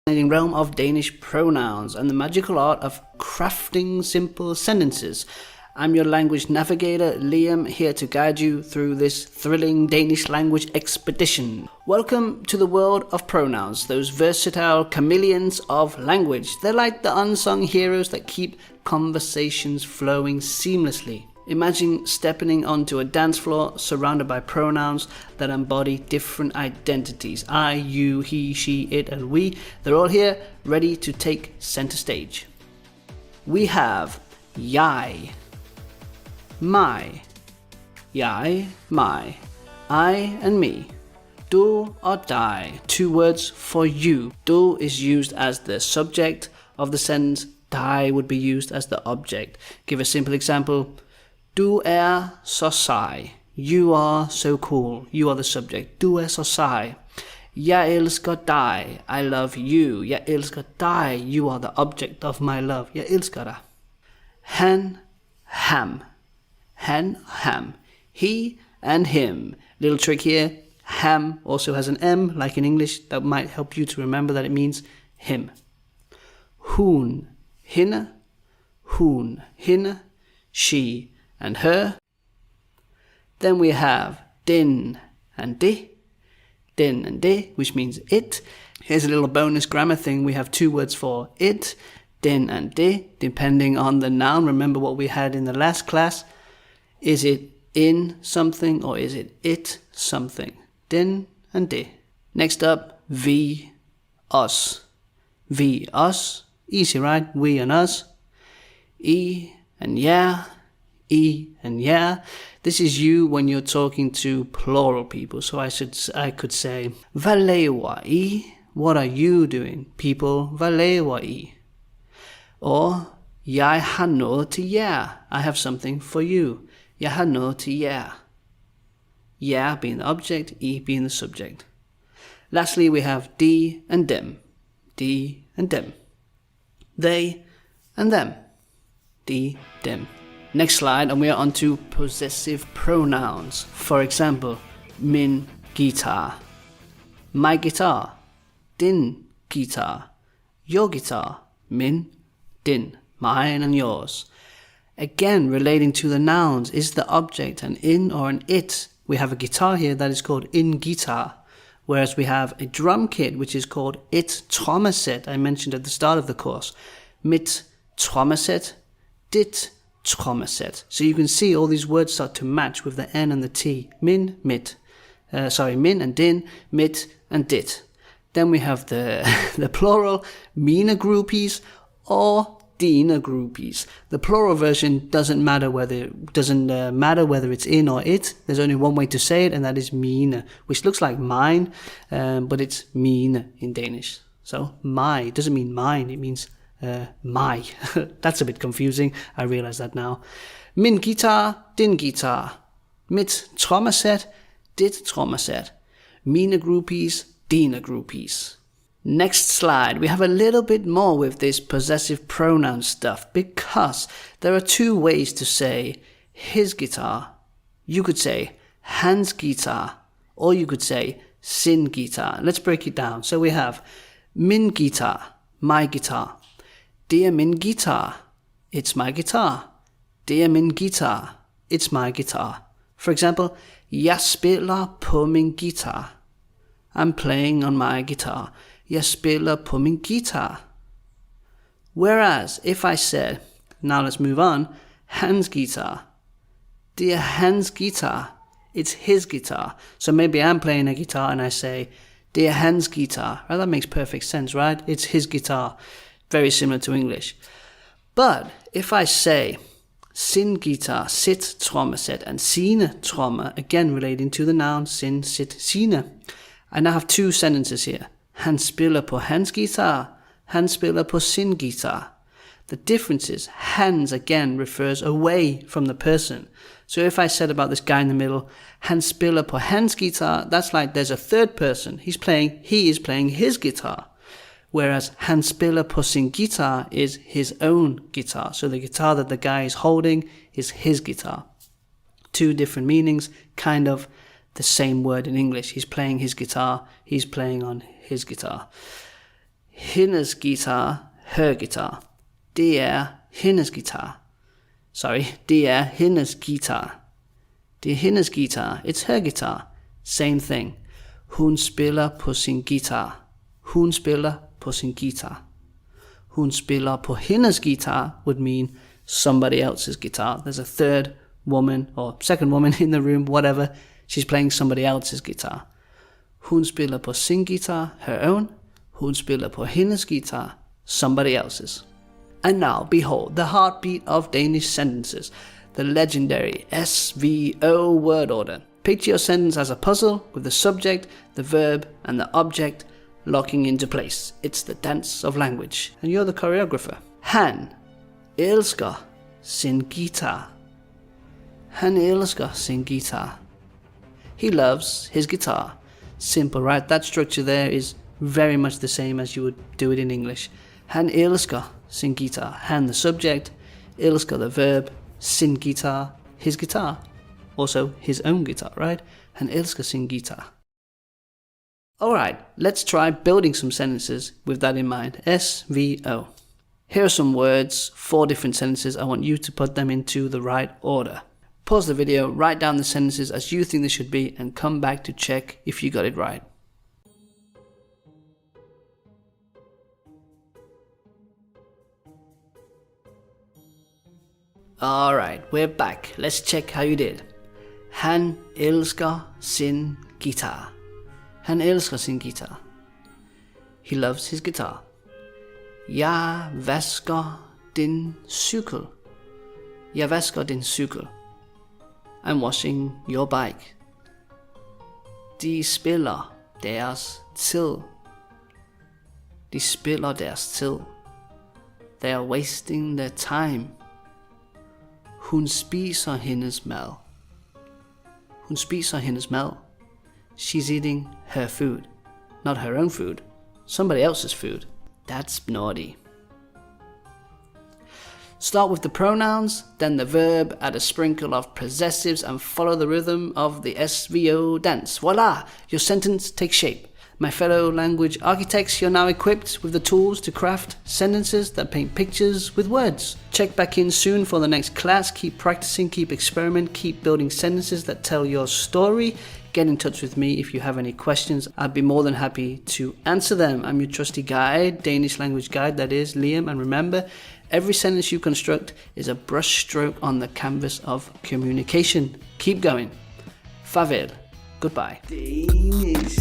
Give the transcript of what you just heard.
Realm of Danish pronouns and the magical art of crafting simple sentences. I'm your language navigator, Liam, here to guide you through this thrilling Danish language expedition. Welcome to the world of pronouns, those versatile chameleons of language. They're like the unsung heroes that keep conversations flowing seamlessly. Imagine stepping onto a dance floor surrounded by pronouns that embody different identities. I, you, he, she, it, and we. They're all here, ready to take center stage. We have jeg, my, jeg, my, I and me, du or dig, two words for you. Du is used as the subject of the sentence, dig would be used as the object. Give a simple example. Du så sej. You are so cool. You are the subject. Du så sej. Jeg elsker dig. I love you. Jeg elsker dig. You are the object of my love. Jeg elsker dig. Han, ham. Han, ham. He and him. Little trick here. Ham also has an M, like in English. That might help you to remember that it means him. Hun, hende. Hun, hende. She and her. Then we have den and det. Den and det, which means it. Here's a little bonus grammar thing. We have two words for it, den and det, depending on the noun. Remember what we had in the last class. Is it in something or is it something? Den and det. Next up, vi, us. Vi, us. Easy, right? We and us. I and yeah. I and yeah. This is you when you're talking to plural people. So I could say, hvad laver I? What are you doing? People, hvad laver I? Or, jeg har noget til jer. I have something for you. Jeg har noget til jer. Jer being the object, I being the subject. Lastly, we have de and dem. De and dem. They and them. De, dem. Next slide, and we are on to possessive pronouns. For example, min guitar, my guitar, din guitar, your guitar, min, din, mine and yours. Again, relating to the nouns, is the object an in or an it? We have a guitar here that is called in guitar, whereas we have a drum kit which is called et trommeset. I mentioned at the start of the course. Mit trommeset, dit trommeset. So you can see all these words start to match with the N and the T. Min, mit. Min and din, mit and dit. Then we have the plural, mine groupies or dine groupies. The plural version doesn't matter whether it's in or it. There's only one way to say it, and that is mine, which looks like mine, but it's mine in Danish. So my doesn't mean mine, it means my. That's a bit confusing. I realize that now. Min guitar, din guitar. Mit trommeset, dit trommeset. Mine groupies, dine groupies. Next slide. We have a little bit more with this possessive pronoun stuff because there are two ways to say his guitar. You could say hans guitar or you could say sin guitar. Let's break it down. So we have min guitar, my guitar. Det er min guitar. It's my guitar. Det er min guitar. It's my guitar. For example, jeg spiller på min guitar. I'm playing on my guitar. Jeg spiller på min guitar. Whereas if I said, now let's move on, hans guitar. Det er hans guitar. It's his guitar. So maybe I'm playing a guitar and I say, det er hans guitar. Well, that makes perfect sense, right? It's his guitar. Very similar to English. But if I say sin guitar, sit trommeset, and sine tromme, again relating to the noun sin, sit, sine, I now have two sentences here. Han spiller på hans guitar, han spiller på sin guitar. The difference is hans again refers away from the person. So if I said about this guy in the middle, han spiller på hans guitar, that's like there's a third person. He is playing his guitar. Whereas han spiller på sin guitar is his own guitar. So the guitar that the guy is holding is his guitar. Two different meanings, kind of the same word in English. He's playing his guitar, he's playing on his guitar. hendes guitar, her guitar. Det er hendes guitar. Sorry, det er hendes guitar. Det er hendes guitar. It's her guitar. Same thing. Hun spiller på sin guitar. Hun spiller på sin guitar. Hun spiller på hendes guitar would mean somebody else's guitar. There's a third woman or second woman in the room, whatever. She's playing somebody else's guitar. Hun spiller på sin guitar, her own. Hun spiller på hendes guitar, somebody else's. And now, behold, the heartbeat of Danish sentences, the legendary SVO word order. Picture your sentence as a puzzle with the subject, the verb, and the object locking into place. It's the dance of language, and you're the choreographer. Han elsker sin guitar. Han elsker sin guitar. He loves his guitar. Simple, right? That structure there is very much the same as you would do it in English. Han elsker sin guitar. Han the subject, elsker the verb, sin guitar, his guitar. Also his own guitar, right? Han elsker sin guitar. Alright, let's try building some sentences with that in mind. SVO. Here are some words, 4 different sentences. I want you to put them into the right order. Pause the video, write down the sentences as you think they should be, and come back to check if you got it right. Alright, we're back. Let's check how you did. Han elsker sin guitar. Han elsker sin guitar. He loves his guitar. Jeg vasker din cykel. Jeg vasker din cykel. I'm washing your bike. De spiller deres tid. De spiller deres tid. They are wasting their time. Hun spiser hendes mad. Hun spiser hendes mad. She's eating her food. Not her own food. Somebody else's food. That's naughty. Start with the pronouns, then the verb, add a sprinkle of possessives, and follow the rhythm of the SVO dance. Voila! Your sentence takes shape. My fellow language architects, you're now equipped with the tools to craft sentences that paint pictures with words. Check back in soon for the next class. Keep practicing, keep experimenting, keep building sentences that tell your story. Get in touch with me if you have any questions. I'd be more than happy to answer them. I'm your trusty guide, Danish language guide, that is, Liam. And remember, every sentence you construct is a brushstroke on the canvas of communication. Keep going. Farvel. Goodbye. DanishTube.